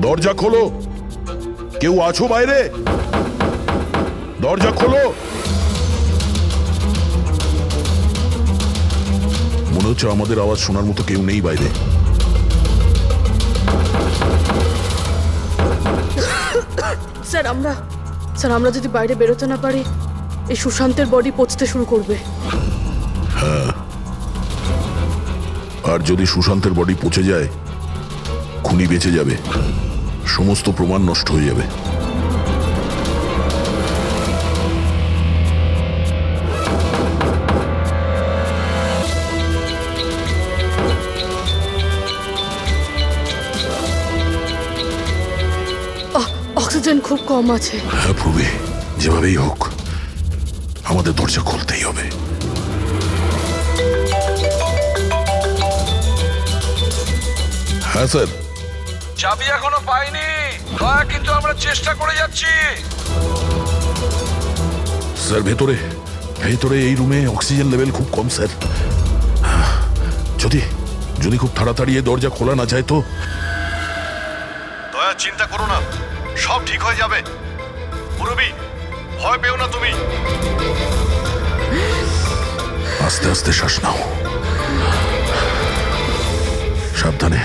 দরজা খোলো। কেউ আছো বাইরে? দরজা খোলো। মনে হচ্ছে আমাদের আওয়াজ শোনার মতো কেউ নেই বাইরে। স্যার আমরা যদি বাইরে বেরোতে না পারি, এই সুশান্তের বডি পচতে শুরু করবে। হ্যাঁ, আর যদি সুশান্তের বডি পচে যায়, খুনি বেঁচে যাবে, সমস্ত প্রমাণ নষ্ট হয়ে যাবে। অক্সিজেন খুব কম আছে। হ্যাঁ প্রবি, যেভাবেই হোক আমাদের দরজা খুলতেই হবে। হ্যাঁ স্যার। চাবি এখনো পাইনি, কিন্তু আমরা চেষ্টা করে যাচ্ছি। স্যার ভেতরে ভেতরে এই রুমে অক্সিজেন লেভেল খুব কম স্যার। যদি যদি খুব তাড়াতাড়ি এই দরজা খোলা না যায় তো। দয়া, চিন্তা করো না, সব ঠিক হয়ে যাবে। মুরব্বি, ভয় পেও না তুমি। আস্তে আস্তে শ্বাস নাও, সাবধানে।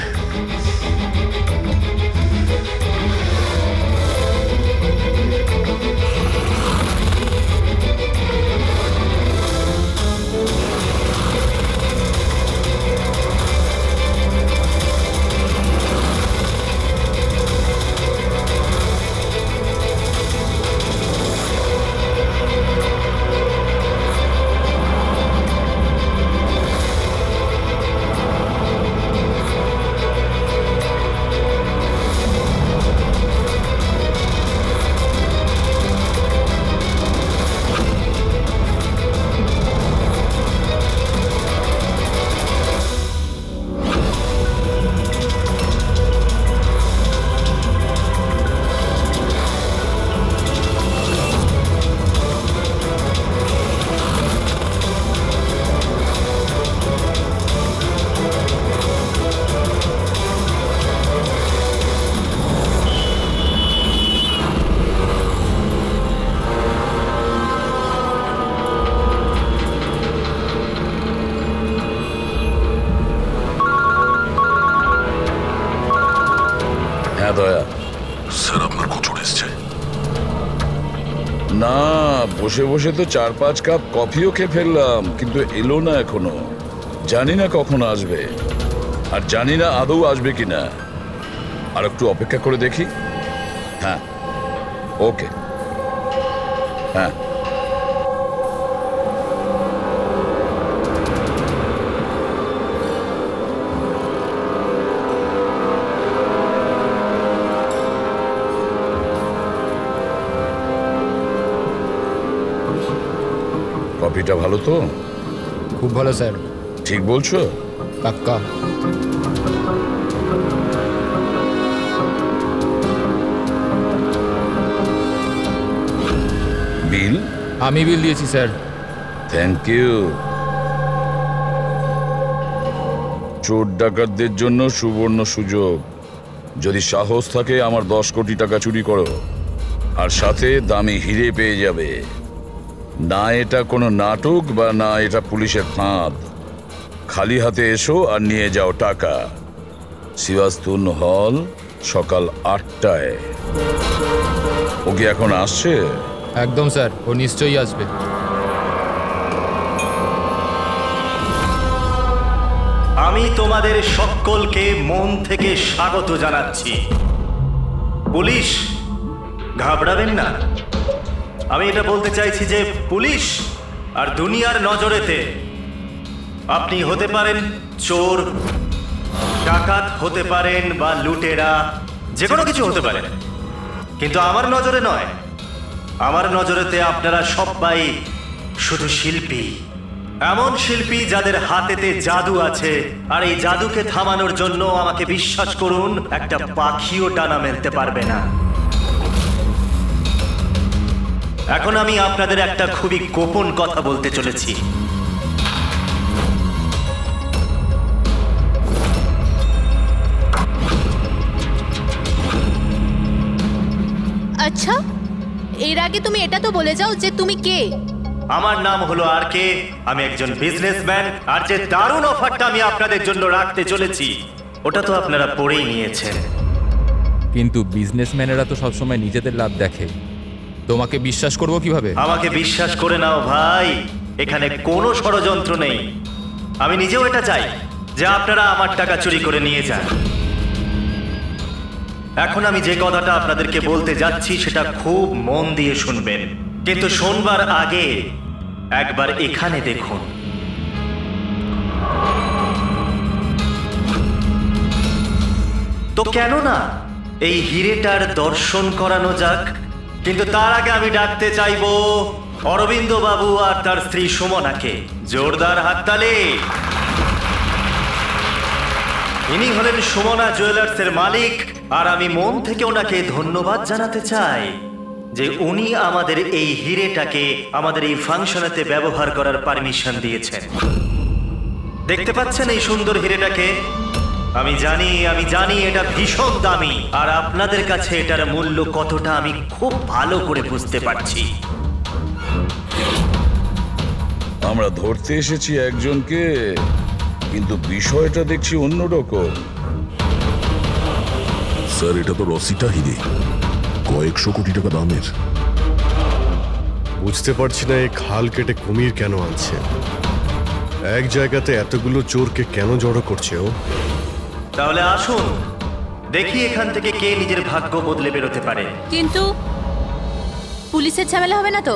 দয়া স্যার, আপনার কোচর এসছে। না, বসে বসে তো 4-5 কাপ কফিও খেয়ে ফেললাম, কিন্তু এলো না এখনো। জানি না কখন আসবে, আর জানি না আদৌ আসবে কিনা। আর একটু অপেক্ষা করে দেখি। হ্যাঁ, ওকে। হ্যাঁ, কফিটা ভালো তো? খুব ভালো স্যার। ঠিক বলছো? পাক্কা। বিল? আমি বিল দিয়েছি স্যার। Thank you. চোর ডাকাতদের জন্য সুবর্ণ সুযোগ। যদি সাহস থাকে আমার 10 কোটি টাকা চুরি করো, আর সাথে দামি হিরে পেয়ে যাবে। না এটা কোনো নাটক, বা না এটা পুলিশের ফাঁদ। খালি হাতে এসো আর নিয়ে যাও টাকা। সিবাস্তুন হল, সকাল 8টায়। ও কি এখন আসছে? একদম স্যার, ও নিশ্চয়ই আসবে। আমি তোমাদের সকলকে মন থেকে স্বাগত জানাচ্ছি। পুলিশ, ঘাবড়াবেন না। আমি এটা বলতে চাইছি যে পুলিশ আর দুনিয়ার নজরেতে আপনি হতে পারেন চোর, ডাকাত হতে পারেন, বা লুটেরা, যে কোনো কিছু হতে পারেন, কিন্তু আমার নজরে নয়। আমার নজরেতে আপনারা সবাই শুধু শিল্পী। এমন শিল্পী যাদের হাতেতে জাদু আছে, আর এই জাদুকে থামানোর জন্য আমাকে বিশ্বাস করুন, একটা পাখিও ডানা মেলতে পারবে না। এখন আমি আপনাদের একটা খুবই গোপন কথা বলতে চলেছি। আচ্ছা, এর আগে তুমি এটা তো বলে যাও যে তুমি কে। আমার নাম হলো আর কে, আমি একজন বিজনেসম্যান। আর যে দারুণ অফারটা আমি আপনাদের জন্য রাখতে চলেছি ওটা তো আপনারা পড়েই নিয়েছেন। কিন্তু বিজনেসম্যানেরা তো সবসময় নিজেদের লাভ দেখে, তোমাকে বিশ্বাস করবো কিভাবে? আমাকে বিশ্বাস করে নাও ভাই, এখানে কোনো ষড়যন্ত্র নেই। আমি নিজেও এটা চাই যে আপনারা আমার টাকা চুরি করে নিয়ে যান। এখন আমি যে কথাটা আপনাদেরকে বলতে যাচ্ছি সেটা খুব মন দিয়ে শুনবেন, কিন্তু শোনবার আগে একবার এখানে দেখুন। তো কেন না এই হিরেটার দর্শন করানো যাক। কিন্তু তার আগে আমি ডাকতে চাইবো অরবিন্দ বাবু আর তার স্ত্রী সুমনাকে। জোরদার হাততালি। ইনি হলেন সুমনা জুয়েলার্সের মালিক, আর আমি মন থেকে ওনাকে ধন্যবাদ জানাতে চাই যে উনি আমাদের এই হিরেটাকে আমাদের এই ফাংশনেতে ব্যবহার করার পারমিশন দিয়েছেন। দেখতে পাচ্ছেন এই সুন্দর হিরেটাকে? আমি জানি এটা ভীষণ দামি, আর আপনাদের কাছে এটার মূল্য কতটা আমি খুব ভালো করে বুঝতে পারছি। আমরা ধরতে এসেছি একজনকে, কিন্তু বিষয়টা দেখছি অন্যরকম। স্যার, এটা তো রসিটা হিরে, কয়েকশো কোটি টাকা দামের। বুঝতে পারছি না এই খাল কেটে কুমির কেন আনছে, এক জায়গাতে এতগুলো চোরকে কেন জড়ো করছে ও? তাহলে আসুন দেখি এখান থেকে কে নিজের ভাগ্য বদলে বেরোতে পারে। কিন্তু পুলিশের ঝামেলা হবে না তো?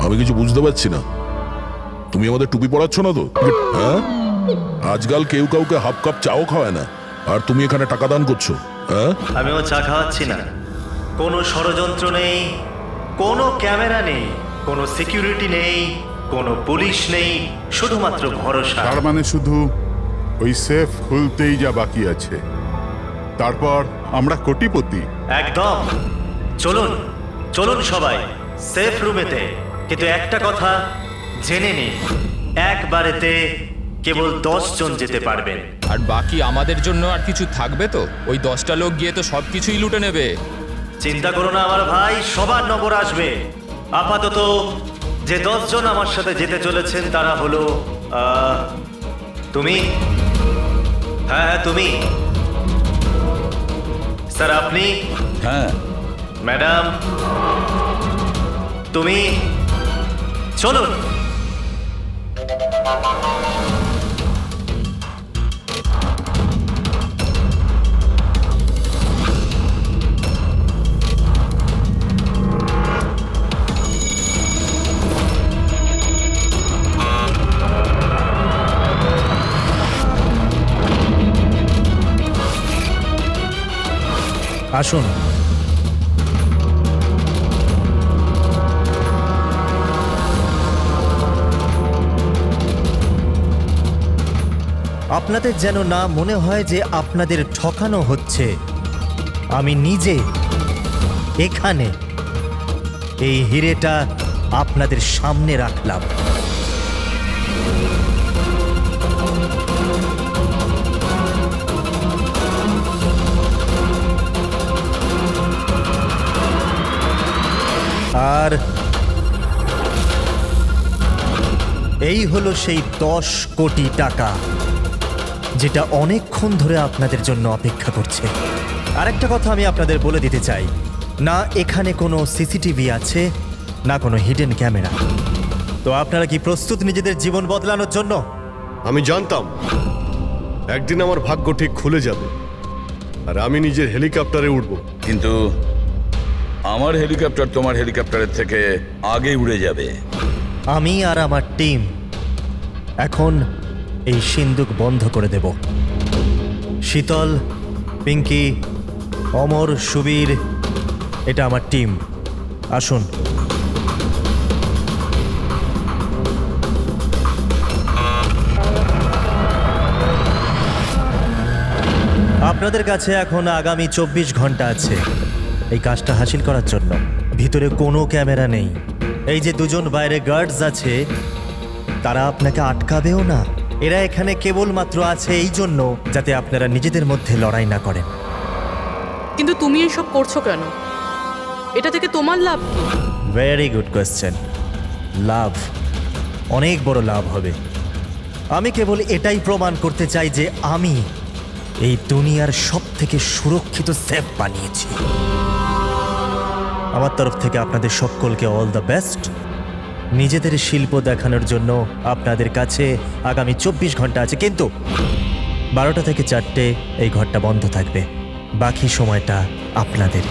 আমি কিছু বুঝতে পারছি না। তুমি আমাদের টুপি পড়াচ্ছ না তো? হ্যাঁ, আজকাল কেউ কাউকে হাফ কাপ চাও খাওয়ায় না, আর তুমি এখানে টাকা দান করছো। হ্যাঁ, আমিও চা খাওয়াচ্ছি না। কোনো ষড়যন্ত্র নেই, কোনো ক্যামেরা নেই, কোনো সিকিউরিটি নেই, কোনো পুলিশ নেই, শুধুমাত্র ভরসা। তার মানে শুধু ওই সেফ খুলতেই যা বাকি আছে, তারপর আমরা কোটিপতি। একদম। চলুন চলুন সবাই সেফ রুমেতে। কিন্তু একটা কথা জেনে নিন, একবারেতে কেবল 10 জন যেতে পারবেন। আর বাকি আমাদের জন্য আর কিছু থাকবে তো? ওই 10টা লোক গিয়ে তো সব কিছুই লুটে নেবে। চিন্তা করো না আমার ভাই, সবার নগর আসবে। আপাতত যে 10 জন আমার সাথে যেতে চলেছেন তারা হলো তুমি, হ্যাঁ তুমি, স্যার আপনি, হ্যাঁ ম্যাডাম তুমি। চলুন। আসুন। আপনাদের যেন না মনে হয় যে আপনাদের ঠকানো হচ্ছে। আমি নিজে এখানে এই হিরেটা আপনাদের সামনে রাখলাম। আর এই হলো সেই 10 কোটি টাকা যেটা অনেকক্ষণ ধরে আপনাদের জন্য অপেক্ষা করছে। আরেকটা কথা আমি আপনাদের বলে দিতে চাই, না এখানে কোনো সিসিটিভি আছে, না কোনো হিডেন ক্যামেরা। তো আপনারা কি প্রস্তুত নিজেদের জীবন বদলানোর জন্য? আমি জানতাম একদিন আমার ভাগ্য ঠিক খুলে যাবে, আর আমি নিজের হেলিকপ্টারে উঠবো। কিন্তু আমার হেলিকপ্টার তোমার হেলিকপ্টারের থেকে আগে উড়ে যাবে। আমি আর আমার টিম এখন এই সিন্দুক বন্ধ করে দেব। শীতল, পিঙ্কি, অমর, সুবীর, এটা আমার টিম। আসুন। আপনাদের কাছে এখন আগামী 24 ঘন্টা আছে এই কাজটা হাসিল করার জন্য। ভিতরে কোনো ক্যামেরা নেই। এই যে দুজন বাইরে গার্ডস আছে, তারা আপনাকে আটকাবেও না। এরা এখানে কেবলমাত্র আছে এই জন্য যাতে আপনারা নিজেদের মধ্যে লড়াই না করেন। কিন্তু তুমি এসব করছো কেন? এটা থেকে তোমার লাভ কি? Very good question. লাভ, অনেক বড় লাভ হবে। আমি কেবল এটাই প্রমাণ করতে চাই যে আমি এই দুনিয়ার সব থেকে সুরক্ষিত সেফ বানিয়েছি। আমার তরফ থেকে আপনাদের সকলকে অল দ্য বেস্ট। নিজেদের শিল্প দেখানোর জন্য আপনাদের কাছে আগামী 24 ঘন্টা আছে, কিন্তু 12টা থেকে 4টে এই ঘরটা বন্ধ থাকবে। বাকি সময়টা আপনাদের।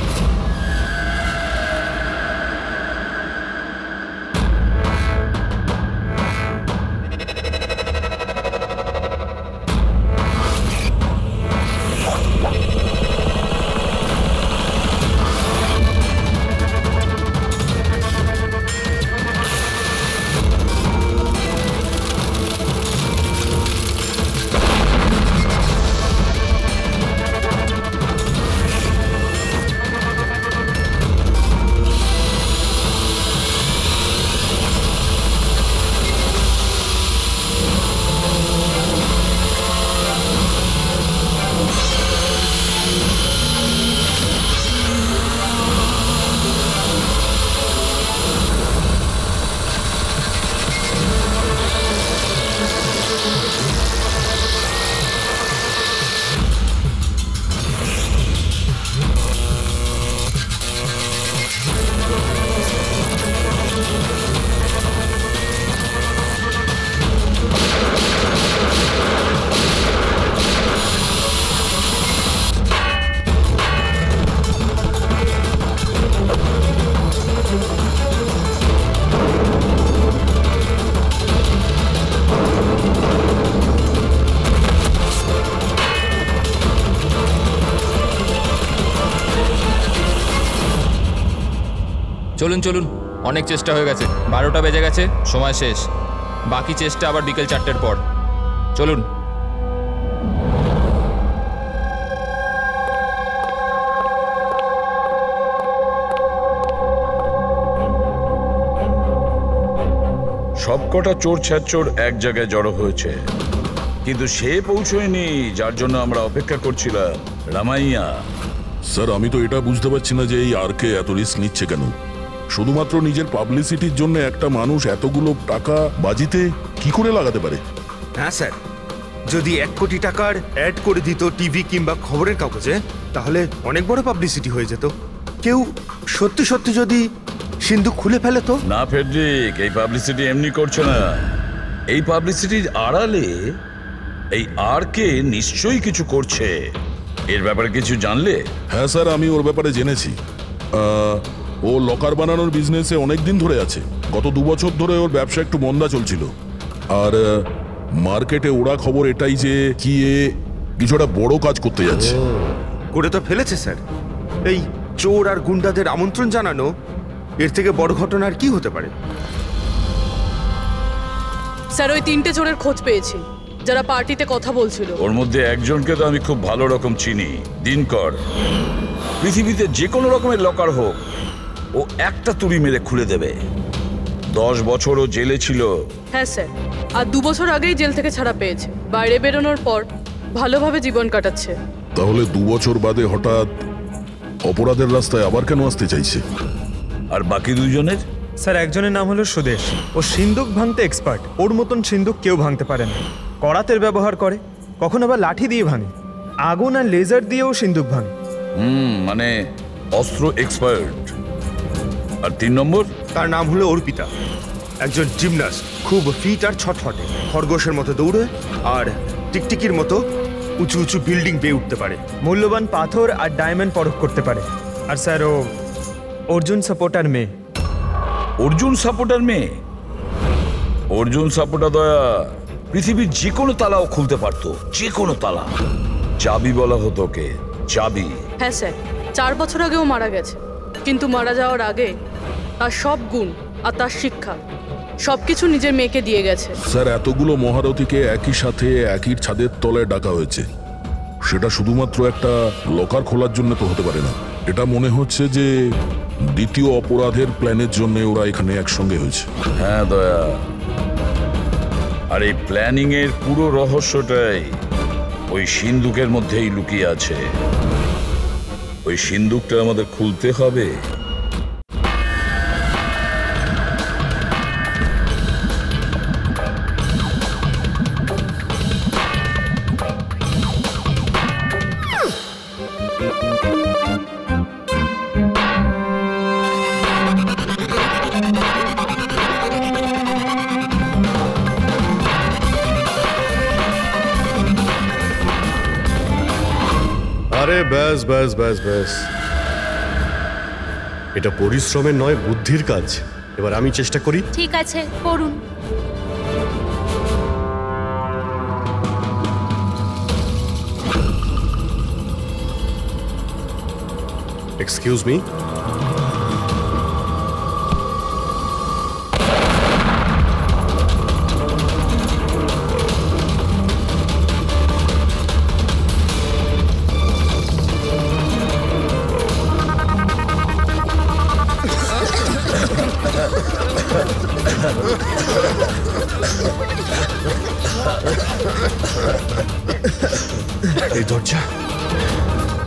চলুন চলুন, অনেক চেষ্টা হয়ে গেছে। 12টা বেজে গেছে, সময় শেষ। বাকি চেষ্টা আবার বিকেল 4টের পর। চলুন। সবকটা চোর ছ্যাচোর এক জায়গায় জড়ো হয়েছে, কিন্তু সে পৌঁছয়নি যার জন্য আমরা অপেক্ষা করছিলাম। রামাইয়া। স্যার, আমি তো এটা বুঝতে পারছি না যে এই আরকে এত রিস্ক নিচ্ছে কেন। শুধুমাত্র নিজের পাবলিসিটির জন্য একটা মানুষ এতগুলো টাকা বাজিতে কি করে লাগাতে পারে? হ্যাঁ স্যার, যদি 1 কোটি টাকার অ্যাড করে দিত টিভি কিংবা খবরের কাগজে, তাহলে অনেক বড় পাবলিসিটি হয়ে যেত। কেউ সত্যি সত্যি যদি সিন্ধুক খুলে ফেলে তো? না ফেডরিক, এই পাবলিসিটি এমনি করছে না। এই পাবলিসিটির আড়ালে এই আরকে নিশ্চয়ই কিছু করছে। এর ব্যাপারে কিছু জানলে? হ্যাঁ স্যার, আমি ওর ব্যাপারে জেনেছি। ও লকার বানানোর বিজনেসে অনেক দিন ধরে আছে। গত 2 বছর ধরে ওর ব্যবসা একটু মন্দা চলছিল। আর মার্কেটে ওড়া খবর এটাই যে কি এ কিছুটা বড় কাজ করতে যাচ্ছে। করে তো ফেলেছে স্যার। এই চোর আর গুন্ডাদের আমন্ত্রণ জানানো, এর থেকে বড় ঘটনা আর কি হতে পারে? স্যার, ওই 3টে চোরের খোঁজ পেয়েছি যারা পার্টিতে কথা বলছিল। ওর মধ্যে একজনকে তো আমি খুব ভালো রকম চিনি, দিনকর। পৃথিবীতে যে কোনো রকমের লকার হোক, ও একটা তুড়ি মেরে খুলে দেবে। 10 বছরও জেলে ছিল। হ্যাঁ স্যার, আর 2 বছর আগেই জেল থেকে ছাড়া পেয়েছে। বাইরে বেরোনোর পর ভালোভাবে জীবন কাটাচ্ছে। তাহলে 2 বছর বাদে হঠাৎ অপরাধের রাস্তায় আবার কেন আসতে চাইছে? আর বাকি দুজনের? স্যার, একজনের নাম হলো সুদেশ। ও সিন্দুক ভাঙতে এক্সপার্ট। ওর মতন সিন্দুক কেউ ভাঙতে পারে না। করাতের ব্যবহার করে, কখনো আবার লাঠি দিয়ে ভাঙে, আগুন আর লেজার দিয়েও সিন্দুক ভাঙে। মানে অস্ত্র এক্সপার্ট। আর 3 নম্বর? তার নাম হলো অর্পিতা, একজন জিমনাস্ট। খুব ফিট আর ছটফটে, খরগোশের মতো দৌড়ে আর টিকটিকির মতো উঁচু উঁচু বিল্ডিং বেয়ে উঠতে পারে। মূল্যবান পাথর আর ডায়মন্ড পরখ করতে পারে। আর স্যার, ও অর্জুন সাপোর্টার মেয়ে। অর্জুন সাপোর্টার মেয়ে? অর্জুন সাপোর্টার দয়া পৃথিবীর যে কোনো তালাও খুলতে পারতো, যে কোনো তালা। চাবি বলা হতো ওকে, চাবি। হ্যাঁ স্যার, 4 বছর আগেও মারা গেছে। কিন্তু মারা যাওয়ার আগে তার সব গুণ আর তার শিক্ষা সবকিছু নিজের মেয়েকে দিয়ে গেছে। স্যার, এতগুলো মহারথীকে একই সাথে একই ছাদের তলায় ডাকা হয়েছে, সেটা শুধুমাত্র একটা লকার খোলার জন্য তো হতে পারে না। এটা মনে হচ্ছে যে দ্বিতীয় অপরাধের প্ল্যানের জন্য ওরা এখানে একসঙ্গে হয়েছে। হ্যাঁ দয়া, আর এই প্ল্যানিং এর পুরো রহস্যটাই ওই সিন্দুকের মধ্যেই লুকিয়ে আছে। ওই সিন্দুকটা আমাদের খুলতে হবে, আরে ব্যাস ব্যাস ব্যাস ব্যাস, এটা পরিশ্রমের নয় বুদ্ধির কাজ। এবার আমি চেষ্টা করি। ঠিক আছে, করুন। এক্সকিউজ মি,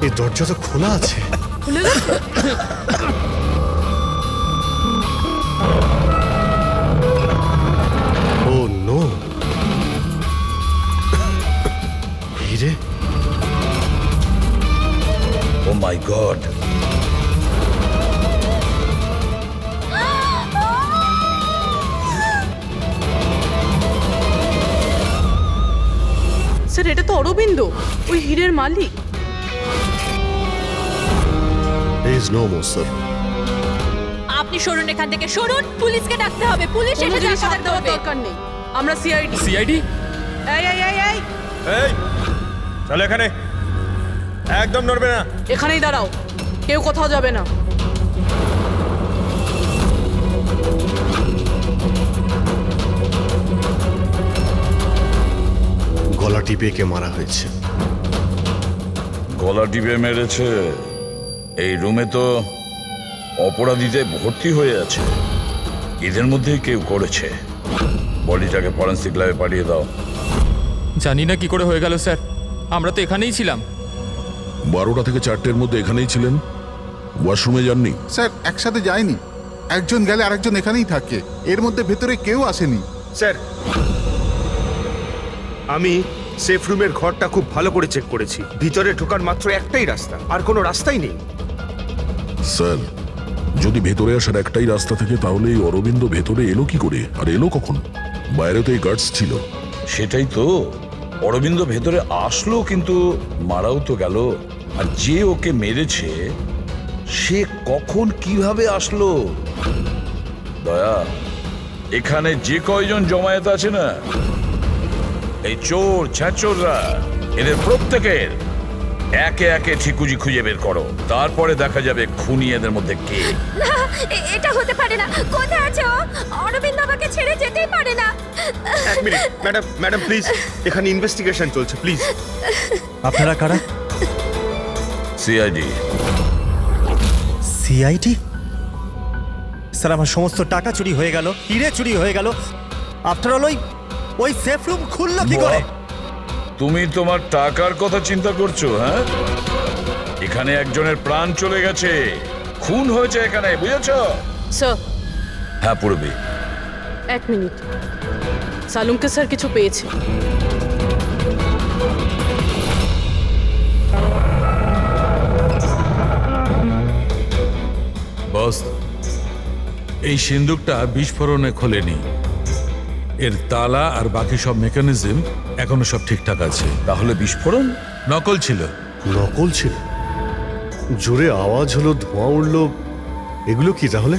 এই দরজা তো খোলা আছে। খুলে গেছে? ও নো, হিরে, ও মাই গড, স্যার এটা তো অরবিন্দ, ওই হীরের মালিক। Is no more sir. আপনি সরুন এখান থেকে, সরুন। পুলিশকে ডাকতে হবে, পুলিশ কোনো এসে জিনিস হাত দেখাতে দেওয়ার হবে। দরকার নেই, আমরা সিআইডি। সিআইডি? এই এই এই এই এই চলো এখানে, একদম নড়বে না। এখানেই দাঁড়াও, কেউ কোথাও যাবে না। গলা টিপে কে মারা হয়েছে? গলা টিপে মেরেছে? এই রুমে তো অপরাধীতে ভর্তি হয়ে আছে, এদের মধ্যে কেউ করেছে। বডিটাকে ফরেন্সিক ল্যাবে পাঠিয়ে দাও। জানি না কি করে হয়ে গেল স্যার, আমরা তো এখানেই ছিলাম। 12টা থেকে 4টের মধ্যে এখানেই ছিলেন, ওয়াশরুমে যাননি? স্যার একসাথে যায়নি, একজন গেলে আরেকজন এখানেই থাকে, এর মধ্যে ভেতরে কেউ আসেনি। স্যার, আমি সেফ রুমের ঘরটা খুব ভালো করে চেক করেছি। ভিতরে ঢোকার মাত্র একটাই রাস্তা, আর কোনো রাস্তাই নেই। স্যার, যদি ভেতরে আসার একটাই রাস্তা থেকে তাহলে এই অরবিন্দ ভেতরে এলো কি করে, আর এলো কখন? বাইরে তো এই গার্ডস ছিল। সেটাই তো, অরবিন্দ ভেতরে আসলো কিন্তু মারাও তো গেল। আর যে ওকে মেরেছে সে কখন কিভাবে আসলো? দয়া, এখানে যে কয়জন জমায়েত আছে না, এই চোর ছ্যাচোররা, এদের প্রত্যেকের একে একে ঠিকুজি খুঁজে বের করো, তারপরে দেখা যাবে খুনি এদের মধ্যে কে। এটা হতে পারে না। কোথায় আছে ও? অরবিন্দ আমাকে ছেড়ে যেতেই পারে না। এক মিনিট, ম্যাডাম ম্যাডাম প্লিজ, এখানে ইনভেস্টিগেশন চলছে, প্লিজ। আপনারা কারা? সিআইডি। সিআইডি? স্যার আমার সমস্ত টাকা চুরি হয়ে গেল, হিরে চুরি হয়ে গেল, আফটার অল ওই সেফ রুম খুললো কি করে? তুমি তোমার টাকার কথা চিন্তা করছো? হ্যাঁ, এখানে একজনের প্রাণ চলে গেছে, খুন হয়েছে এখানে, বুঝেছো? স্যার। হ্যাঁ পূর্বী, 1 মিনিট, সালুমকে স্যার কিছু পেয়েছে। বস, এই সিন্দুকটা বিস্ফোরণে খোলেনি, এর তালা আর বাকি সব মেকানিজম এখনো সব ঠিকঠাক আছে। তাহলে বিস্ফোরণ নকল ছিল? নকল ছিল? জোরে আওয়াজ হলো, ধোঁয়া উঠলো, এগুলো কি তাহলে?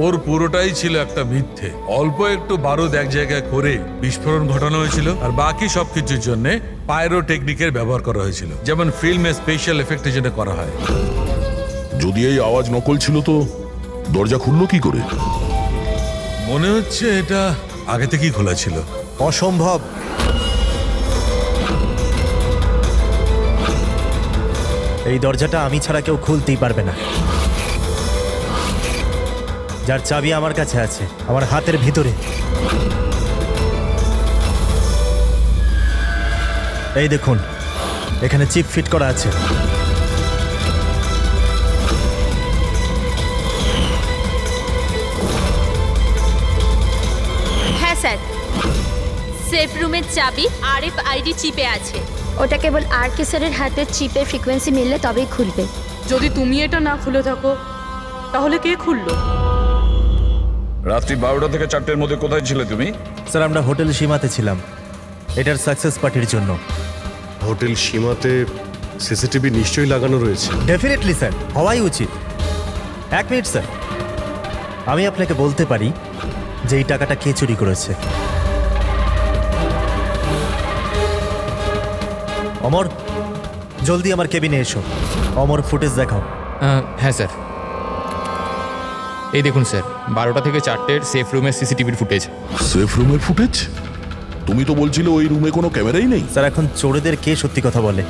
ওর পুরোটাই ছিল একটা মিথ্যে। অল্প একটু বারুদ এক জায়গায় করে বিস্ফোরণ ঘটানো হয়েছিল, আর বাকি সবকিছুর জন্য পাইরো টেকনিকের ব্যবহার করা হয়েছিল, যেমন ফিল্মে স্পেশাল এফেক্টের জন্য করা হয়। যদি এই আওয়াজ নকল ছিল তো দরজা খুললো কি করে? মনে হচ্ছে এটা আগে থেকেই খোলা ছিল। অসম্ভব। এই দরজাটা আমি ছাড়া কেউ খুলতেই পারবে না। যার চাবি আমার কাছে আছে, আমার হাতের ভিতরে। এই দেখুন, এখানে চিপ ফিট করা আছে। হ্যাঁ স্যার, সেফ রুমের চাবি RFID চিপে আছে। ওটা কেবল আর কে স্যারের হাতে চিপের ফ্রিকোয়েন্সি মিললে তবেই খুলবে। যদি তুমি এটা না খুলে থাকো তাহলে কে খুললো? রাত্রি 12টা থেকে 4টের মধ্যে কোথায় ছিলে তুমি? স্যার আমরা হোটেল সীমাতে ছিলাম এটার সাকসেস পার্টির জন্য। হোটেল সীমাতে সিসিটিভি নিশ্চয়ই লাগানো রয়েছে। ডেফিনেটলি স্যার, হওয়াই উচিত। 1 মিনিট স্যার, আমি আপনাকে বলতে পারি যে এই টাকাটা কে চুরি করেছে। অমর, জলদি আমার কেবিনে এসো। অমর, ফুটেজ দেখাও। হ্যাঁ স্যার, এই দেখুন স্যার 12টা থেকে 4টের সেফ রুমের সিসিটিভির ফুটেজ। সেফ রুমের ফুটেজ? তুমি তো বলছিলে ওই রুমে কোনো ক্যামেরাই নেই। স্যার এখন চোরেদের কে সত্যি কথা বলে?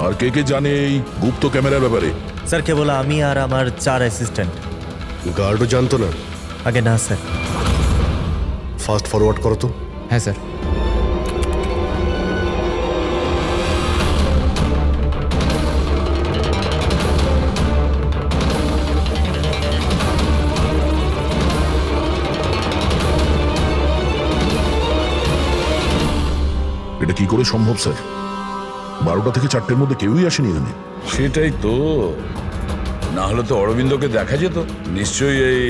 আর কে কে জানে এই গুপ্ত ক্যামেরার ব্যাপারে? স্যার কেবল আমি আর আমার 4 অ্যাসিস্ট্যান্ট। গার্ডও জানতো না? আগে না স্যার। ফাস্ট ফরওয়ার্ড করো তো। হ্যাঁ স্যার। এটা কি করে সম্ভব স্যার? 12টা থেকে 4টের মধ্যে কেউই আসেনি এখানে। সেটাই তো, না হলে তো অরবিন্দকে দেখা যেত। নিশ্চয়ই এই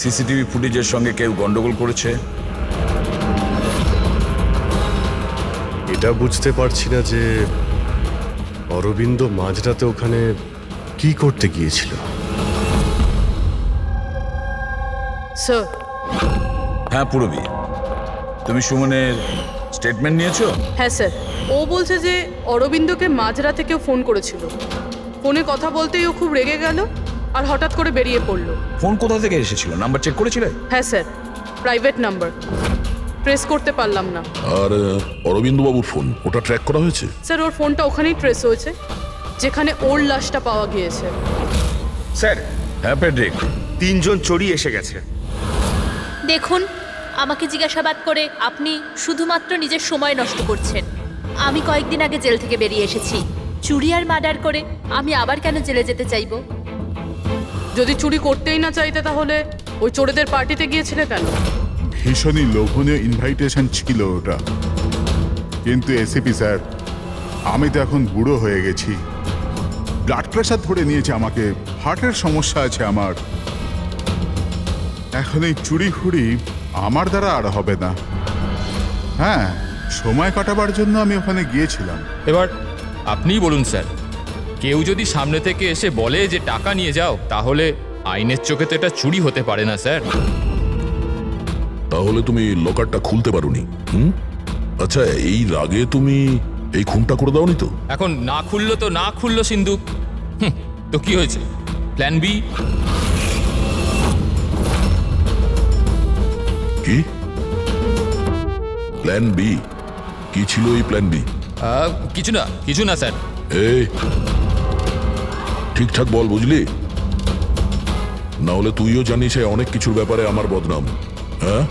সিসিটিভি ফুটেজের সঙ্গে কেউ গন্ডগোল করেছে। এটা বুঝতে পারছি না যে অরবিন্দ মাঝরাতে ওখানে কি করতে গিয়েছিল। স্যার। হ্যাঁ পুরবি, তুমি সুমনের স্টেটমেন্ট নিয়েছো? হ্যাঁ স্যার, ও বলছে যে অরবিন্দকে মাঝরাতে কেউ ফোন করেছিল। ফোনে কথা বলতেই ও খুব রেগে গেল আর হঠাৎ করে বেরিয়ে পড়লো। ফোন কোথা থেকে এসেছিল? নাম্বার চেক করেছিলে? হ্যাঁ স্যার, প্রাইভেট নাম্বার, ট্রেস করতে পারলাম না। আর অরবিন্দ বাবুর ফোন, ওটা ট্র্যাক করা হয়েছে? স্যার ওর ফোনটা ওখানেই ট্রেস হয়েছে যেখানে ওর লাশটা পাওয়া গিয়েছে। স্যার। হ্যাঁ প্যাড্রিক, 3 জন চোরই এসে গেছে। দেখুন, আমাকে জিজ্ঞাসাবাদ করে আপনি শুধুমাত্র নিজের সময় নষ্ট করছেন। আমি কয়েকদিন আগে জেল থেকে বেরিয়ে এসেছি। চুরি আর মার্ডার করে আমি আবার কেন জেলে যেতে চাইবো? যদি চুরি করতেই না চাইতে তাহলে ওই চোরেদের পার্টিতে গিয়েছিলে কেন? ভীষণই লোভনীয় ইনভাইটেশন ছিল ওটা, কিন্তু এসিপি স্যার আমি তো এখন বুড়ো হয়ে গেছি। ব্লাড প্রেশার ধরে নিয়েছে আমাকে, হার্টের সমস্যা আছে আমার। এখন এই চুরি ফুরি আমার দ্বারা আর হবে না। হ্যাঁ, সময় কাটাবার জন্য আমি ওখানে গিয়েছিলাম। এবার আপনিই বলুন স্যার, কেউ যদি সামনে থেকে এসে বলে যে টাকা নিয়ে যাও, তাহলে আইনের চোখে তো এটা চুরি হতে পারে না স্যার। তাহলে তুমি লকারটা খুলতে পারোনি? আচ্ছা, এই রাগে তুমি এই খুনটা করে দাওনি তো? এখন না খুললো তো না খুললো সিন্ধুক, তো কি হয়েছে? Plan B? কি প্ল্যান বি? কি ছিল এই প্ল্যান বি? কিছু না স্যার। এই ঠিকঠাক বল, বুঝলি? না হলে তুইও জানিস অনেক কিছুর ব্যাপারে আমার বদনাম। হ্যাঁ,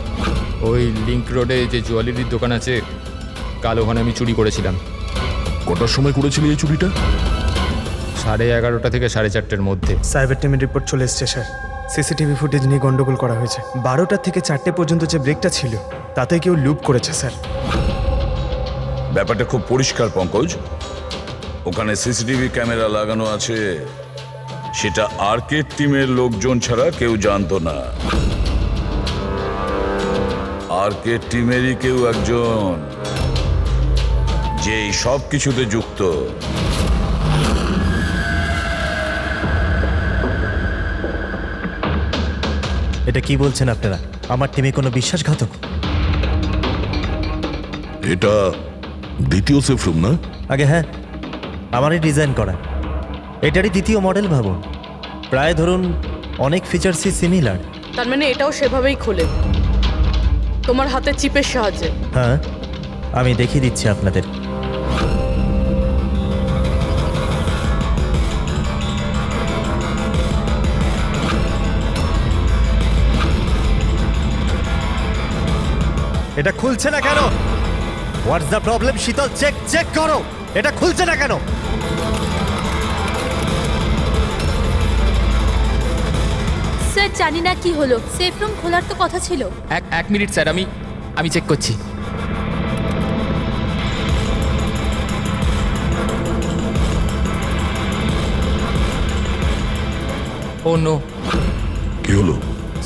ওই লিংক রোডে যে জুয়েলারির দোকান আছে, কাল ওখানে আমি চুরি করেছিলাম। কটার সময় করেছিলি এই চুরিটা? 11:30 থেকে 4:30-এর মধ্যে। সাইবার টিমের রিপোর্ট চলে এসছে স্যার। সিসিটিভি ফুটেজ নিয়ে গন্ডগোল করা হয়েছে। 12টা থেকে 4টে পর্যন্ত যে ব্রেকটা ছিল তাতে কেউ লুপ করেছে স্যার। ব্যাপারটা খুব পরিষ্কার পঙ্কজ, ওখানে সিসিটিভি ক্যামেরা লাগানো আছে, সেটা আর্কেড টিমের লোকজন ছাড়া কেউ জানতো না। আর্কেড টিমেরই কেউ একজন যে সব কিছুতে যুক্ত। এটা কি বলছেন আপনারা? আমার টিমে কোনো বিশ্বাসঘাতক? এটা দ্বিতীয় সেফ রুম না? আগে হ্যাঁ, আমারই ডিজাইন করা। এটারই দ্বিতীয় মডেল ভাবুন। প্রায় ধরুন অনেক ফিচার্সই সিমিলার। তার মানে এটাও সেভাবেই খোলে, তোমার হাতে চিপের সাহায্যে? হ্যাঁ, আমি দেখিয়ে দিচ্ছি আপনাদের। এটা খুলছে না কেন? What's the problem? শীতল, চেক করো, এটা খুলছে না কেন? স্যার জানি না কি হলো, সেফ রুম খোলার তো কথা ছিল। এক মিনিট স্যার, আমি আমি চেক করছি। ও নো। কি হলো?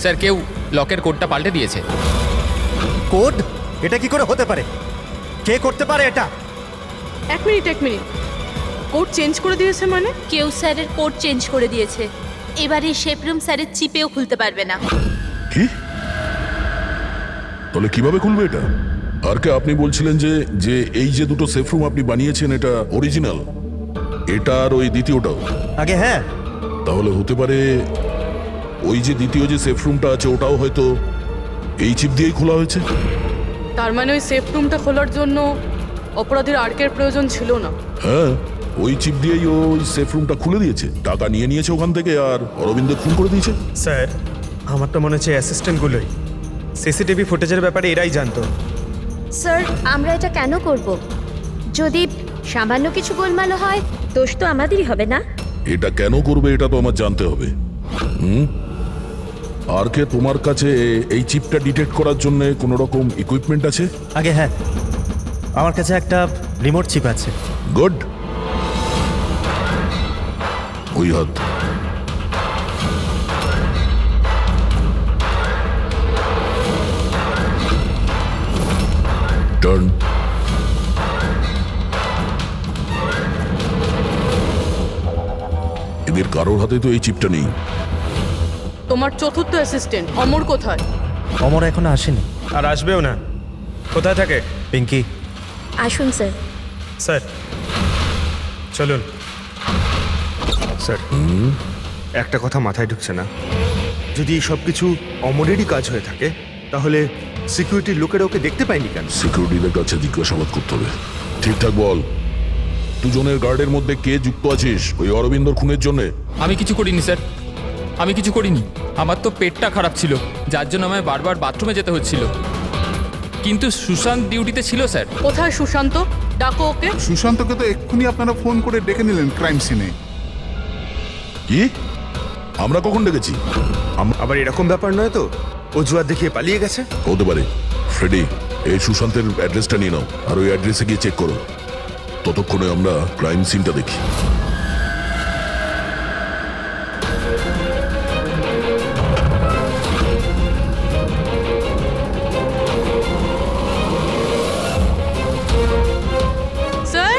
স্যার কেউ লকের কোডটা পাল্টে দিয়েছে। কোড? এটা কি করে হতে পারে? কে করতে পারে এটা? এক মিনিট কোড চেঞ্জ করে দিয়েছে মানে? কেউ স্যারের কোড চেঞ্জ করে দিয়েছে। এবারে শেপ রুম স্যারের চিপেও খুলতে পারবে না। কি? তাহলে কিভাবে খুলবে এটা? আর কে আপনি বলছিলেন যে যে এই যে দুটো সেফ রুম আপনি বানিয়েছেন এটা অরিজিনাল, এটা আর ওই দ্বিতীয়টাও? আগে হ্যাঁ। তাহলে হতে পারে ওই যে দ্বিতীয় যে সেফ রুমটা আছে ওটাও হয়তো এই চিপ দিয়েই খোলা হয়েছে। তার মানে ওই সেফ রুমটা খোলার জন্য অপরাধীর আর্কের প্রয়োজন ছিল না। হ্যাঁ, ওই চিপ দিয়েই ওই সেফ রুমটা খুলে দিয়েছে, টাকা নিয়ে নিয়েছে ওখান থেকে আর অরবিন্দ খুন করে দিয়েছে। স্যার আমার তো মনে হচ্ছে অ্যাসিস্ট্যান্টগুলোই সিসিটিভি ফুটেজের ব্যাপারে এরাই জানতো। স্যার আমরা এটা কেন করব? যদি সামান্য কিছু গোলমাল হয় দোষ তো আমাদেরই হবে না? এটা কেন করবে এটা তো আমার জানতে হবে। আর কে তোমার কাছে এই চিপটা ডিটেক্ট করার জন্য কোনো রকম ইকুইপমেন্ট আছে? আগে হ্যাঁ, আমার কাছে একটা রিমোট চিপ আছে। গুড। ওই হাত। টার্ন। এদের কারোর হাতে তো এই চিপটা নেই। তোমার চতুর্থ অ্যাসিস্ট্যান্ট অমর কোথায়? অমর এখনো আসেনি। আর আসবেও না। কোথায় থাকে? পিঙ্কি। আসুন স্যার। স্যার চলুন। স্যার একটা কথা মাথায় ঢুকছে না, যদি এই সব কিছু অমরেরই কাজ হয়ে থাকে তাহলে সিকিউরিটির লোকেরা ওকে দেখতে পায়নি কেন? সিকিউরিটিদের কাছে জিজ্ঞাসাবাদ করতে হবে। ঠিকঠাক বল, দুজনের গার্ডের মধ্যে কে যুক্ত আছিস ওই অরবিন্দর খুনের জন্য? আমি কিছু করিনি স্যার, আমি কিছু করিনি। আমার তো পেটটা খারাপ ছিল যার জন্য আমায় বারবার বাথরুমে যেতে হচ্ছিল। কিন্তু সুশান্ত ডিউটিতে ছিল স্যার। কোথায় সুশান্ত? ডাকো ওকে। সুশান্তকে তো এক্ষুনি আপনারা ফোন করে ডেকে নিলেন ক্রাইম সিনে। কি? আমরা কখন ডেকেছি? আবার এরকম ব্যাপার নয় তো অজুহাত দেখিয়ে পালিয়ে গেছে? হতে পারে। ফ্রেডি, এই সুশান্তের অ্যাড্রেসটা নিয়ে নাও আর ওই অ্যাড্রেসে গিয়ে চেক করো। ততক্ষণে আমরা ক্রাইম সিনটা দেখি। স্যার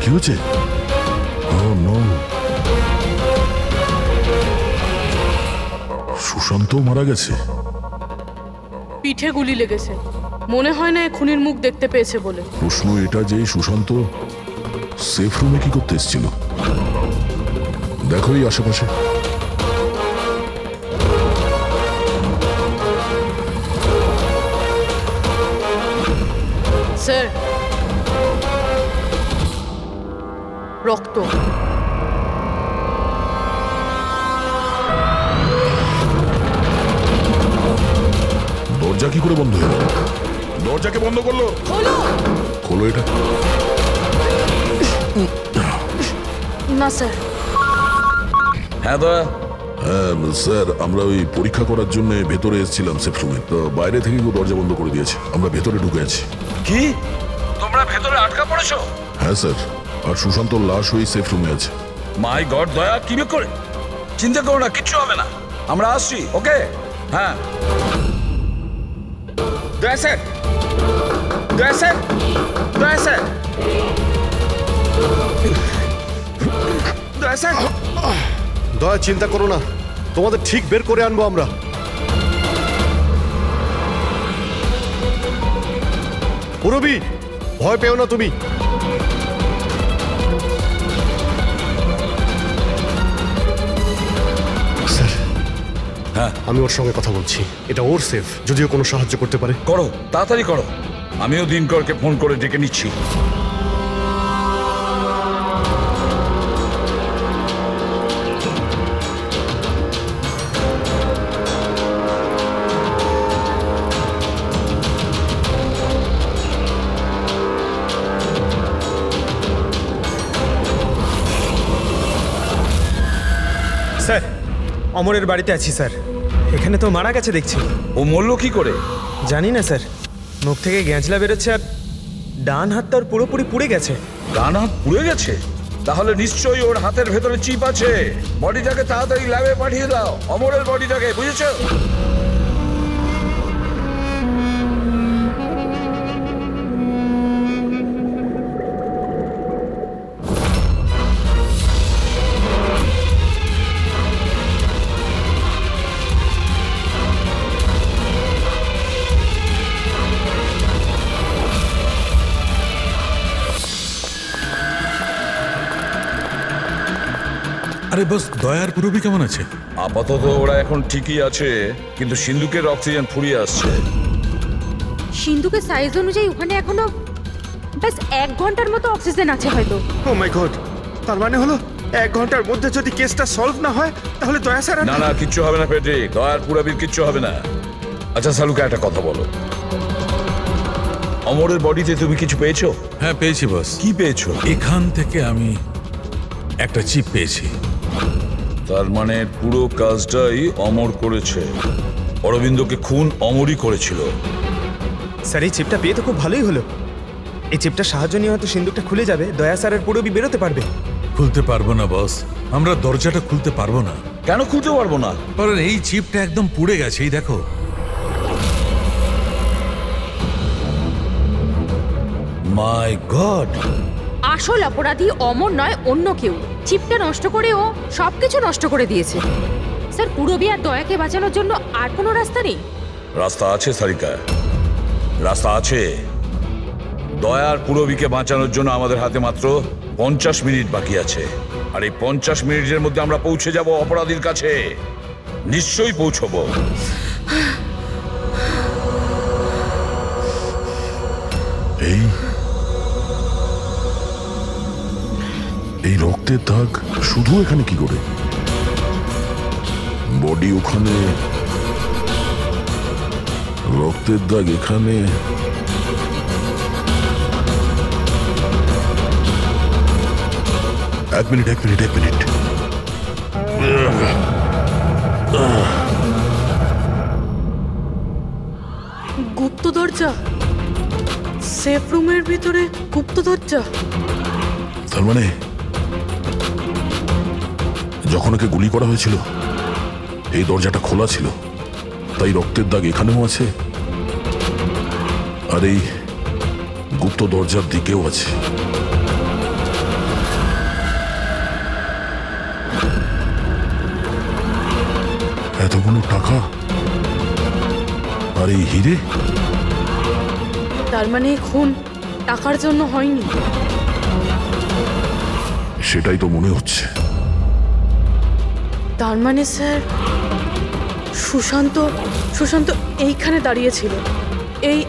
কি হচ্ছে? Oh no! সুশান্ত মারা গেছে। পিঠে গুলি লেগেছে, মনে হয় না খুনির মুখ দেখতে পেয়েছে বলে। প্রশ্ন এটা যে সুশান্ত সেফ রুমে কি করতে এসেছিল? দেখো এই আশেপাশে। স্যার রক্ত। দরজা কি করে বন্ধ হয়ে গেল? দরজাকে বন্ধ করলো। খোলো এটা। না স্যার। হ্যাঁ দয়া। হ্যাঁ স্যার, আমরা ওই পরীক্ষা করার জন্য ভেতরে এসেছিলাম সেফ রুমে, তো বাইরে থেকে কেউ দরজা বন্ধ করে দিয়েছে, আমরা ভেতরে ঢুকে আছি। কি? তোমরা ভেতরে আটকা পড়েছো? হ্যাঁ স্যার, আর সুশান্তর লাশ ওই সেফ রুমে আছে। মাই গড দয়া, কি করে? চিন্তা করো না, কিচ্ছু হবে না, আমরা আসছি। ওকে? হ্যাঁ। দয়া স্যার, দয়া স্যার, দয়া স্যার, দয়া স্যার। দয়া চিন্তা করো না, তোমাদের ঠিক বের করে আনবো আমরা। পুরবি, ভয় পেও না তুমি। স্যার, হ্যাঁ আমি ওর সঙ্গে কথা বলছি, এটা ওর সেফ, যদিও কোনো সাহায্য করতে পারে। করো, তাড়াতাড়ি করো। আমিও দিনকরকে ফোন করে ডেকে নিচ্ছি। স্যার অমরের বাড়িতে আছি স্যার। এখানে তো মারা গেছে দেখছি। ও মরলো কি করে? জানি না স্যার, মুখ থেকে গ্যাঁজলা বেরোচ্ছে আর ডান হাত তার পুরোপুরি পুড়ে গেছে। ডান হাত পুড়ে গেছে? তাহলে নিশ্চয়ই ওর হাতের ভেতরে চিপ আছে। বডিটাকে তাড়াতাড়ি ল্যাবে পাঠিয়ে দাও, অমরের বডিটাকে, বুঝেছো? আরে বস, দয়ার পুরবি কেমন আছে? আপাতত ওরা এখন ঠিকই আছে, কিন্তু সিন্ধুকের অক্সিজেন ফুরিয়ে আসছে। সিন্ধুকের সাইজ অনুযায়ী ওখানে এখনো ব্যাস 1 ঘন্টার মতো অক্সিজেন আছে হয়তো। ও মাই গড, তার মানে হলো 1 ঘন্টার মধ্যে যদি কেসটা সলভ না হয় তাহলে দয়া স্যার না না, কিচ্ছু হবে না পেট্রিক, দয়ার পুরবির কিচ্ছু হবে না। আচ্ছা সালুকা, একটা কথা বলো, অমরের বডিতে তুমি কিছু পেয়েছো? হ্যাঁ পেয়েছি বস। কি পেয়েছো? এখান থেকে আমি একটা চিপ পেয়েছি। তার মানে পুরো কাজটাই অমর করেছে। অরবিন্দকে খুন অমরই করেছিল। স্যার এই চিপটা পেয়ে তো খুব ভালোই হলো। এই চিপটার সাহায্য নিয়ে হয়তো সিন্ধুকটা খুলে যাবে, দয়া স্যারের পুরবি বেরোতে পারবে। খুলতে পারবো না বস, আমরা দরজাটা খুলতে পারবো না। কেন খুলতে পারবো না? কারণ এই চিপটা একদম পুড়ে গেছে, এই দেখো। মাই গড, আসল অপরাধী অমর নয়, অন্য কেউ। চিপটা নষ্ট করে ও সবকিছু নষ্ট করে দিয়েছে। স্যার পুরবি আর দয়াকে বাঁচানোর জন্য আর কোনো রাস্তা নেই? রাস্তা আছে সারিকা, রাস্তা আছে। দয়ার পুরবিকে বাঁচানোর জন্য আমাদের হাতে মাত্র 50 মিনিট বাকি আছে। আর এই 50 মিনিটের মধ্যে আমরা পৌঁছে যাব অপরাধীর কাছে। নিশ্চয়ই পৌঁছবো। এই রক্তের দাগ শুধু এখানে কি করে? বডি ওখানে, রক্তের দাগ এখানে। এক মিনিট। গুপ্ত দরজা, সেফ রুমের ভিতরে গুপ্ত দরজা। তার মানে যখন ওকে গুলি করা হয়েছিল এই দরজাটা খোলা ছিল, তাই রক্তের দাগ এখানেও আছে আর এই গুপ্ত দরজার দিকেও আছে। এতগুলো টাকা আর এই হিরে, তার মানে খুন টাকার জন্য হয়নি। সেটাই তো মনে হচ্ছে। তার মানে স্যার সুশান্ত এইখানে দাঁড়িয়েছিল, এই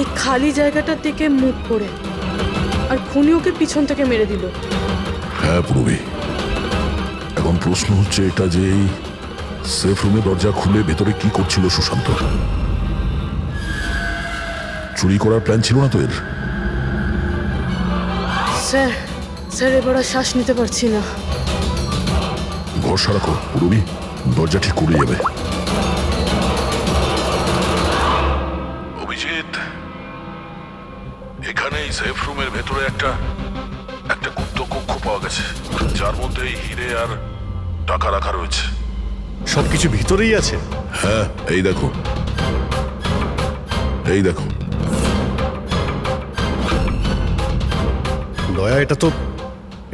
এই খালি জায়গাটার দিকে মুখ করে, আর খুনি ওকে পিছন থেকে মেরে দিল। হ্যাঁ পুরবি, এখন প্রশ্ন হচ্ছে এটা যে এই সেফ রুমে দরজা খুলে ভেতরে কি করছিল সুশান্ত? চুরি করার প্ল্যান ছিল না তো এর? স্যার এবার আর শ্বাস নিতে পারছি না। ভরসা রাখো পুরবি, দরজা ঠিক করে যাবে। অভিজিৎ, এখানে এই সেফ রুমের ভেতরে একটা গুপ্ত কক্ষ পাওয়া গেছে, যার মধ্যে এই হিরে আর টাকা রাখা রয়েছে। সবকিছু ভিতরেই আছে? হ্যাঁ, এই দেখো। দয়া,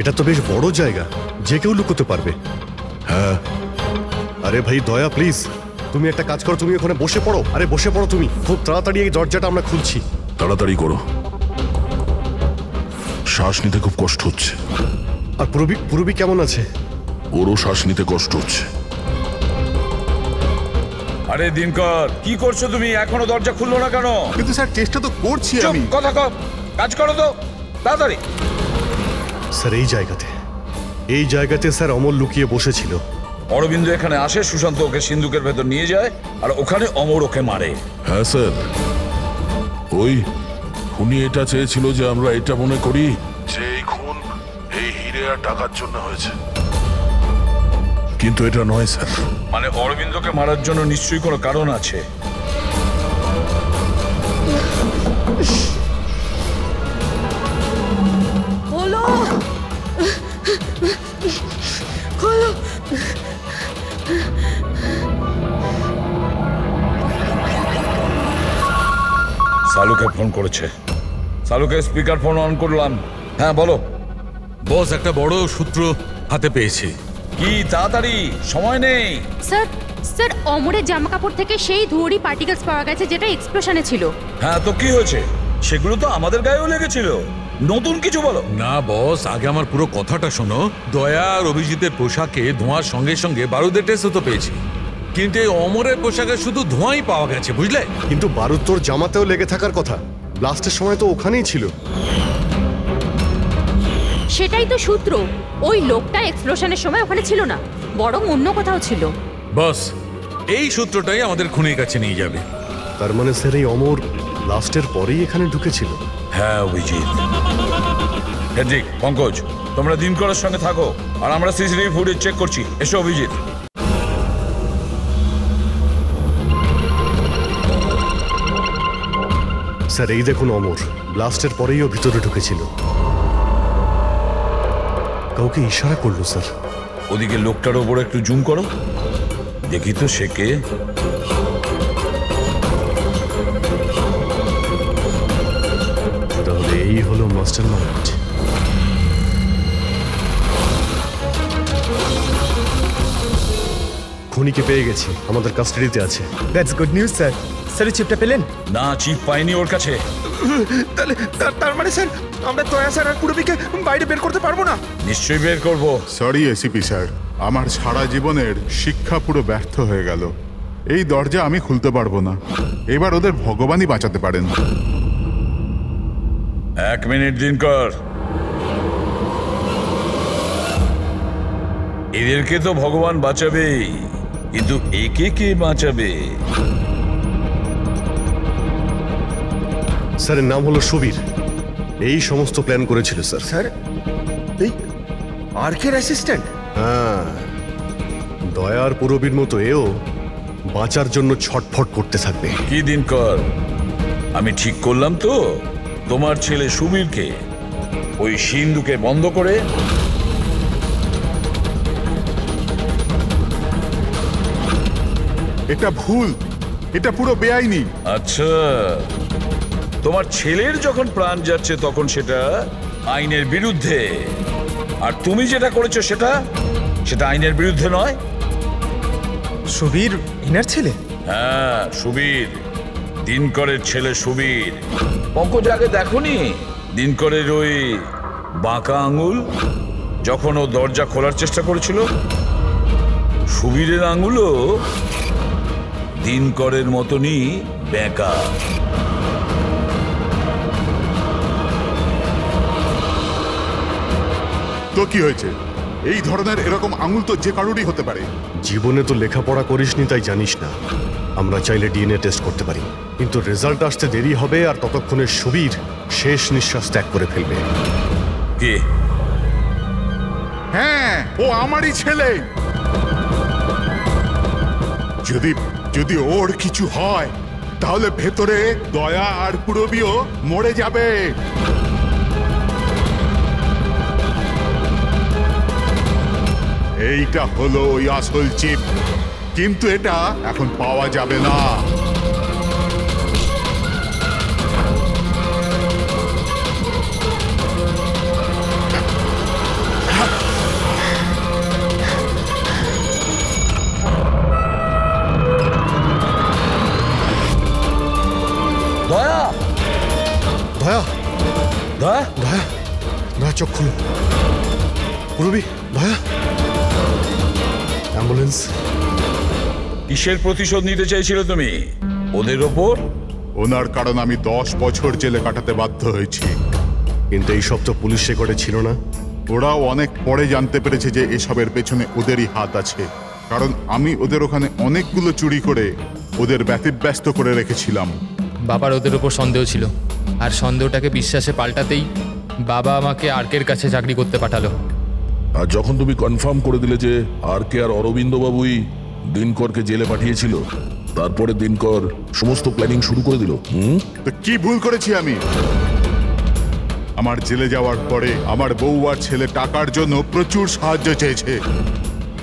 এটা তো বেশ বড় জায়গা, যে কেউ লুকোতে পারবে। হ্যাঁ। আরে ভাই দয়া, প্লিজ তুমি একটা কাজ করো, তুমি ওখানে বসে পড়ো। আরে বসে পড়ো তুমি, খুব তাড়াতাড়ি এই দরজাটা আমরা খুলছি। তাড়াতাড়ি করো, শ্বাস নিতে খুব কষ্ট হচ্ছে। আর পুরবি কেমন আছে? ওরও শ্বাস নিতে কষ্ট হচ্ছে। আরে দিনকর, কি করছো তুমি? এখনো দরজা খুললো না কেন? কিন্তু স্যার চেষ্টা তো করছি আমি। কথা কম, কাজ করো তো তাড়াতাড়ি। স্যার এই জায়গাতে স্যার অমর লুকিয়ে বসেছিল। অরবিন্দ এখানে আসে, সুশান্ত ওকে সিন্ধুকের ভেতর নিয়ে যায়, আর ওখানে অমর ওকে মারে। হ্যাঁ স্যার, ওই খুনি এটা চেয়েছিল যে আমরা এটা মনে করি যে এই খুন এই হিরে আর টাকার জন্য হয়েছে, কিন্তু এটা নয় স্যার। মানে অরবিন্দকে মারার জন্য নিশ্চয়ই কোনো কারণ আছে। খোলো, খোলো। সালুকে ফোন করেছে। সালুকে স্পিকার ফোন অন করলাম। হ্যাঁ বলো। বস, একটা বড় সূত্র হাতে পেয়েছি। কি তাড়াতাড়ি, সময় নেই। স্যার স্যার অমরের জামা কাপড় থেকে সেই ধুয়োরই পার্টিকেলস পাওয়া গেছে যেটা এক্সপ্লোশনে ছিল। হ্যাঁ তো কি হয়েছে? সেগুলো তো আমাদের গায়েও লেগেছিল। নতুন কিছু বলো। না বস, আগে আমার পুরো কথাটা শোনো। দয়া আর অভিজিতের পোশাকে ধোঁয়ার সঙ্গে সঙ্গে বারুদের টেস্টও তো পেয়েছি, কিন্তু এই অমরের পোশাকে শুধু ধোঁয়াই পাওয়া গেছে, বুঝলে? কিন্তু বারুদ তোর জামাতেও লেগে থাকার কথা। ব্লাস্টের সময় তো ওখানেই ছিল। সেটাই তো সূত্র। ওই লোকটা এক্সপ্লোশনের সময় ওখানে ছিল না, বরং অন্য কোথাও ছিল। বস, এই সূত্রটাই আমাদের খুনির কাছে নিয়ে যাবে। তার মানে স্যার এই অমর ব্লাস্টের পরেই এখানে ঢুকেছিল। হ্যাঁ অভিজিৎ। হেড্রিক, পঙ্কজ, তোমরা দিনকরের সঙ্গে থাকো আর আমরা সিসিটিভি ফুটেজ চেক করছি। এসো অভিজিৎ। স্যার এই দেখুন অমর ব্লাস্টের পরেই ও ভিতরে ঢুকেছিল। কাউকে ইশারা করলো স্যার। ওদিকে লোকটার ওপর একটু জুম করো, দেখি তো সে কে। তাহলে এই হলো মাস্টারমাইন্ড। খুনিকে পেয়ে গেছি, আমাদের কাস্টাডিতে আছে। That's good news sir. Sir চিপটা পেলেন? না, চিপ পাইনি ওর কাছে। তাহলে তার মানে স্যার আমরা দয়া স্যার আর পুরবিকে বাইরে বের করতে পারবো না? নিশ্চয়ই বের করব। সরি এসিপি স্যার, আমার সারা জীবনের শিক্ষা পুরো ব্যর্থ হয়ে গেল। এই দরজা আমি খুলতে পারবো না। এবার ওদের ভগবানই বাঁচাতে পারেন। 1 মিনিট দিনকর। এদেরকে তো ভগবান বাঁচাবেই, কিন্তু একে কে বাঁচাবে? স্যারের নাম হলো সুবীর। এই সমস্ত প্ল্যান করেছিল স্যার। স্যার এই আর্কের অ্যাসিস্ট্যান্ট? হ্যাঁ, দয়ার পুরবীর মতো এও বাঁচার জন্য ছটফট করতে থাকবে। কি দিনকর, আমি ঠিক করলাম তো? তোমার ছেলে সুবীরকে ওই সিন্ধুকে বন্ধ করে এটা ভুল, এটা পুরো বেআইনি। আচ্ছা, তোমার ছেলের যখন প্রাণ যাচ্ছে তখন সেটা আইনের বিরুদ্ধে, আর তুমি যেটা করেছো সেটা আইনের বিরুদ্ধে নয়। সুবীর ইনার ছেলে? হ্যাঁ সুবীর, দিনকরের ছেলে সুবীর। পঙ্কজ আগে দেখোনি দিনকরের ওই বাঁকা আঙুল যখন ও দরজা খোলার চেষ্টা করেছিল? সুবীরের আঙুলও দিনকরের মতনই বেঁকা। তো কি হয়েছে? এই ধরনের এরকম আঙুল তো যে কারোরই হতে পারে। জীবনে তো লেখাপড়া করিসনি তাই জানিস না। আমরা চাইলে ডিএনএ টেস্ট করতে পারি, কিন্তু রেজাল্ট আসতে দেরি হবে, আর ততক্ষণে সুবীর শেষ নিঃশ্বাস ত্যাগ করে ফেলবে। কে? হ্যাঁ, ও আমারই ছেলে। যদি ওর কিছু হয় তাহলে ভেতরে দয়া আর পুরবিও মরে যাবে। এইটা হলো ওই আসল চিপ, কিন্তু এটা এখন পাওয়া যাবে না। দয়া, দয়া, দয়া, দয়া, দয়া চোখ খুলো। পুরবি, দয়া, অ্যাম্বুলেন্স। কিসের প্রতিশোধ নিতে চাইছিলে তুমি ওদের ওপর? ওনার কারণ আমি 10 বছর জেলে কাটাতে বাধ্য হয়েছি। কিন্তু এই সব তো পুলিশ রেকর্ডে ছিল না। ওরাও অনেক পরে জানতে পেরেছে যে এসবের পেছনে ওদেরই হাত আছে, কারণ আমি ওদের ওখানে অনেকগুলো চুরি করে ওদের ব্যতিব্যস্ত করে রেখেছিলাম। বাবার ওদের ওপর সন্দেহ ছিল, আর সন্দেহটাকে বিশ্বাসে পাল্টাতেই বাবা আমাকে আর্কের কাছে চাকরি করতে পাঠালো। আর যখন তুমি কনফার্ম করে দিলে যে আর কে আর অরবিন্দ বাবুই দিনকরকে জেলে পাঠিয়েছিল, তারপরে দিনকর সমস্ত প্ল্যানিং শুরু করে দিল। তো কি ভুল করেছি আমি? আমার জেলে যাওয়ার পরে আমার বউ আর ছেলে টাকার জন্য প্রচুর সাহায্য চেয়েছে,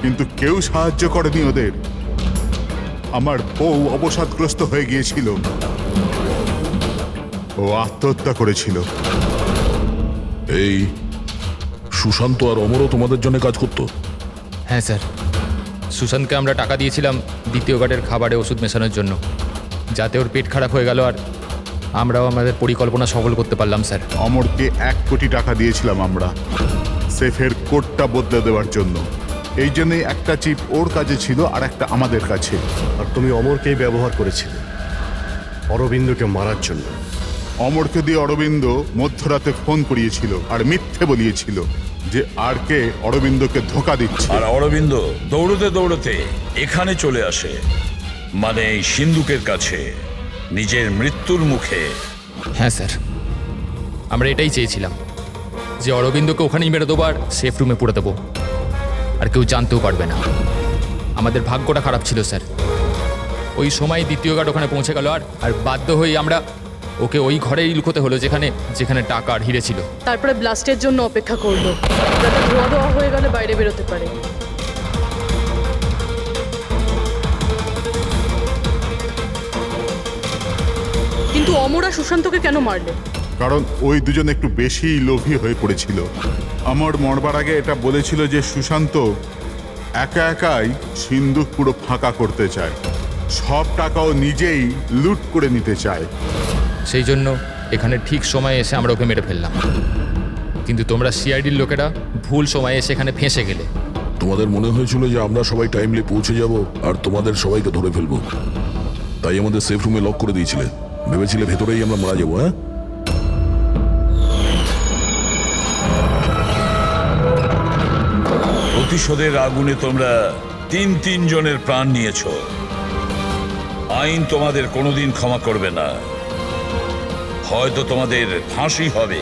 কিন্তু কেউ সাহায্য করেনি ওদের। আমার বউ অবসাদগ্রস্ত হয়ে গিয়েছিল, ও আত্মহত্যা করেছিল। এই সুশান্ত আর অমরও তোমাদের জন্য কাজ করতো? হ্যাঁ স্যার, সুশান্তকে আমরা টাকা দিয়েছিলাম দ্বিতীয় গার্ডের খাবারে ওষুধ মেশানোর জন্য, যাতে ওর পেট খারাপ হয়ে গেল আর আমরাও আমাদের পরিকল্পনা সফল করতে পারলাম স্যার। অমরকে 1 কোটি টাকা দিয়েছিলাম আমরা সেফের কোডটা বদলে দেওয়ার জন্য। এই জন্যই একটা চিপ ওর কাছে ছিল আর একটা আমাদের কাছে। আর তুমি অমরকেই ব্যবহার করেছিলে অরবিন্দকে মারার জন্য। অমরকে দিয়ে অরবিন্দ মধ্যরাতে ফোন করিয়েছিল আর মিথ্যে বলিয়েছিল যে আর কে অরবিন্দকে ধোঁকা দিচ্ছে। আর অরবিন্দ দৌড়তে দৌড়তে এখানে চলে আসে, মানে এই সিন্ধুকের কাছে, নিজের মৃত্যুর মুখে। হ্যাঁ স্যার, আমরা এটাই চেয়েছিলাম যে অরবিন্দকে ওখানেই মেরে দেবো আর সেফ রুমে পুরে দেবো, আর কেউ জানতেও পারবে না। আমাদের ভাগ্যটা খারাপ ছিল স্যার, ওই সময় দ্বিতীয় গার্ড ওখানে পৌঁছে গেল আর বাধ্য হয়ে আমরা ওকে ওই ঘরেই লুকোতে হলো যেখানে টাকা আর হিরে ছিল। তারপরে ব্লাস্টের জন্য অপেক্ষা করলো, যাতে ধোয়া ধোয়া হয়ে গেলে বাইরে বেরোতে পারে। কিন্তু অমরা সুশান্তকে কেন মারলে? কারণ ওই দুজন একটু বেশি লোভী হয়ে পড়েছিল। আমার মরবার আগে এটা বলেছিল যে সুশান্ত একা একাই সিন্ধুক পুরো ফাঁকা করতে চায়, সব টাকাও নিজেই লুট করে নিতে চায়। সেই জন্য এখানে ঠিক সময়ে এসে আমরা ওকে মেরে ফেললাম, কিন্তু তোমরা সিআইডির লোকেরা ভুল সময়ে এসে এখানে ফেঁসে গেলে। তোমাদের মনে হয়েছিল যে আমরা সবাই টাইমলি পৌঁছে যাব আর তোমাদের সবাইকে ধরে ফেলবো, তাই আমাদের সেফ রুমে লক করে দিয়েছিলে। ভেবেছিলে ভেতরেই আমরা মারা যাবো। হ্যাঁ, প্রতিশোধের আগুনে তোমরা 3 জনের প্রাণ নিয়েছ। আইন তোমাদের কোনোদিন ক্ষমা করবে না, হয়তো তোমাদের ফাঁসি হবে।